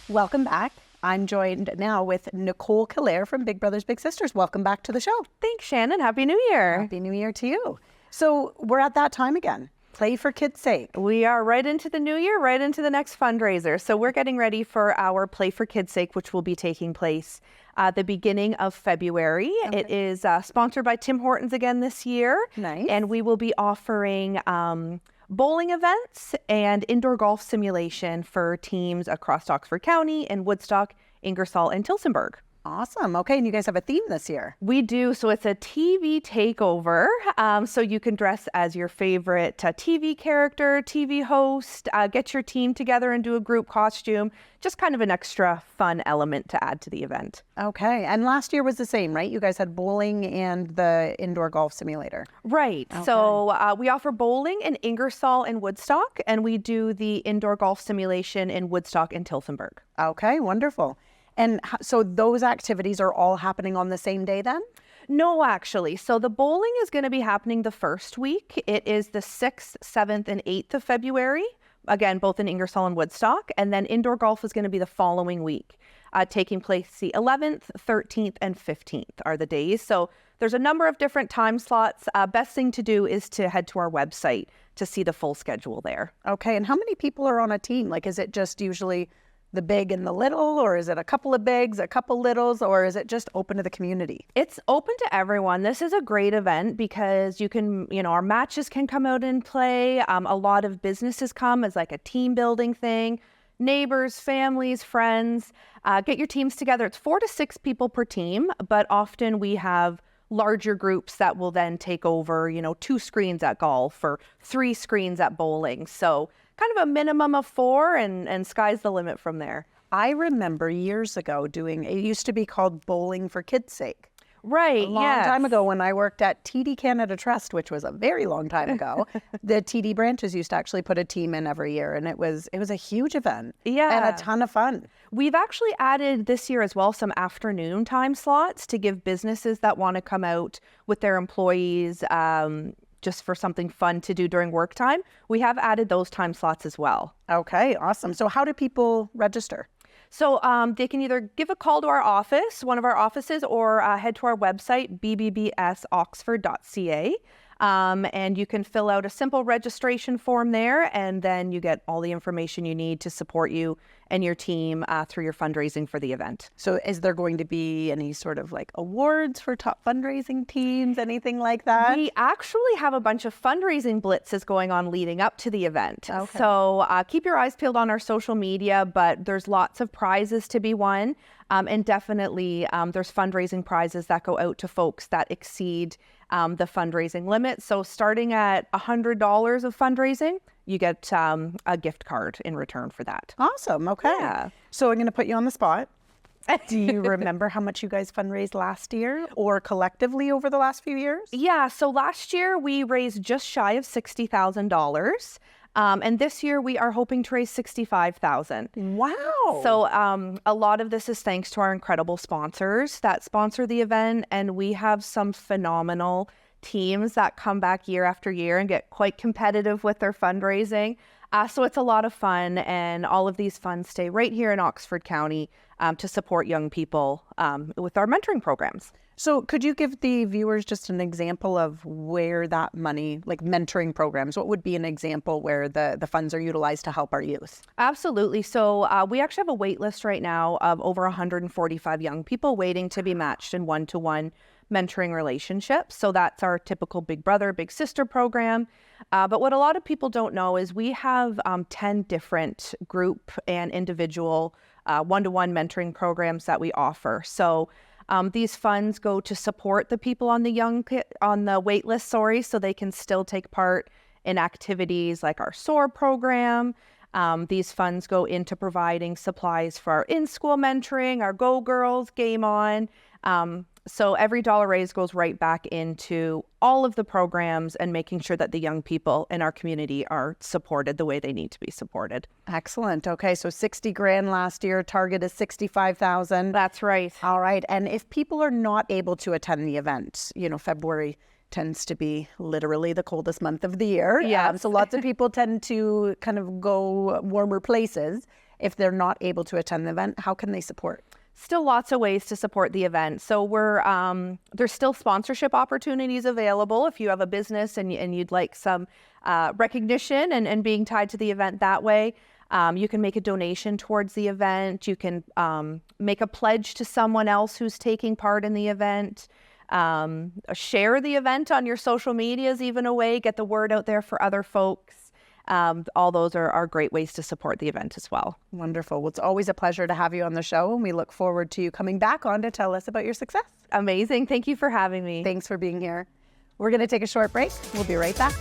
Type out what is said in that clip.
Welcome back. I'm joined now with Nicole Killaire from Big Brothers Big Sisters. Welcome back to the show. Thanks, Shannon. Happy New Year. Happy New Year to you. So we're at that time again. Play for Kids' Sake. We are right into the new year, right into the next fundraiser. So we're getting ready for our Play for Kids' Sake, which will be taking place the beginning of February. Okay. It is sponsored by Tim Hortons again this year. Nice. And we will be offering bowling events and indoor golf simulation for teams across Oxford County and Woodstock, Ingersoll, and Tillsonburg. Awesome. Okay, and you guys have a theme this year. We do. So it's a TV Takeover. So you can dress as your favorite TV character, TV host, get your team together and do a group costume. Just kind of an extra fun element to add to the event. Okay, and last year was the same, right? You guys had bowling and the indoor golf simulator. Right. Okay. So we offer bowling in Ingersoll and Woodstock, and we do the indoor golf simulation in Woodstock and Tillsonburg. Okay, wonderful. And so those activities are all happening on the same day then? No, actually. So the bowling is going to be happening the first week. It is the 6th, 7th, and 8th of February. Again, both in Ingersoll and Woodstock. And then indoor golf is going to be the following week, taking place the 11th, 13th, and 15th are the days. So there's a number of different time slots. Best thing to do is to head to our website to see the full schedule there. Okay. And how many people are on a team? Like, is it just usually the big and the little, or is it a couple of bigs, a couple littles, or is it just open to the community? It's open to everyone. This is a great event because you can, our matches can come out and play. A lot of businesses come as like a team building thing. Neighbors, families, friends, get your teams together. It's 4 to 6 people per team, but often we have larger groups that will then take over, 2 screens at golf or 3 screens at bowling. So kind of a minimum of 4 and sky's the limit from there. I remember years ago it used to be called Bowling for Kids' Sake. Right, a long time ago when I worked at TD Canada Trust, which was a very long time ago. The TD branches used to actually put a team in every year, and it was a huge event. Yeah. And a ton of fun. We've actually added this year as well some afternoon time slots to give businesses that want to come out with their employees just for something fun to do during work time. We have added those time slots as well. Okay, awesome. So how do people register? So they can either give a call to our office, one of our offices, or head to our website, bbbsoxford.ca. And you can fill out a simple registration form there, and then you get all the information you need to support you and your team through your fundraising for the event. So is there going to be any sort of like awards for top fundraising teams, anything like that? We actually have a bunch of fundraising blitzes going on leading up to the event. Okay. So keep your eyes peeled on our social media, but there's lots of prizes to be won. And definitely there's fundraising prizes that go out to folks that exceed the fundraising limit. So starting at $100 of fundraising, you get a gift card in return for that. Awesome. Okay. Yeah. So I'm going to put you on the spot. Do you remember how much you guys fundraised last year or collectively over the last few years? Yeah. So last year we raised just shy of $60,000. And this year we are hoping to raise $65,000. Wow. So a lot of this is thanks to our incredible sponsors that sponsor the event. And we have some phenomenal teams that come back year after year and get quite competitive with their fundraising. So it's a lot of fun, and all of these funds stay right here in Oxford County to support young people with our mentoring programs. So could you give the viewers just an example of where that money, like mentoring programs, what would be an example where the funds are utilized to help our youth? Absolutely. So we actually have a wait list right now of over 145 young people waiting to be matched in one-to-one mentoring relationships. So that's our typical big brother, big sister program. But what a lot of people don't know is we have 10 different group and individual one-to-one mentoring programs that we offer. So these funds go to support the people on the wait list, so they can still take part in activities like our SOAR program. These funds go into providing supplies for our in-school mentoring, our Go Girls, Game On. So every dollar raised goes right back into all of the programs and making sure that the young people in our community are supported the way they need to be supported. Excellent. Okay, so 60 grand last year, target is 65,000. That's right. All right. And if people are not able to attend the event, February tends to be literally the coldest month of the year. Yeah. So lots of people tend to kind of go warmer places. if they're not able to attend the event, how can they support? Still lots of ways to support the event. So there's still sponsorship opportunities available if you have a business and you'd like some recognition and being tied to the event that way. You can make a donation towards the event. You can make a pledge to someone else who's taking part in the event. Share the event on your social media is even a way. Get the word out there for other folks. All those are great ways to support the event as well. Wonderful. Well, it's always a pleasure to have you on the show, and we look forward to you coming back on to tell us about your success. Amazing. Thank you for having me. Thanks for being here. We're going to take a short break. We'll be right back.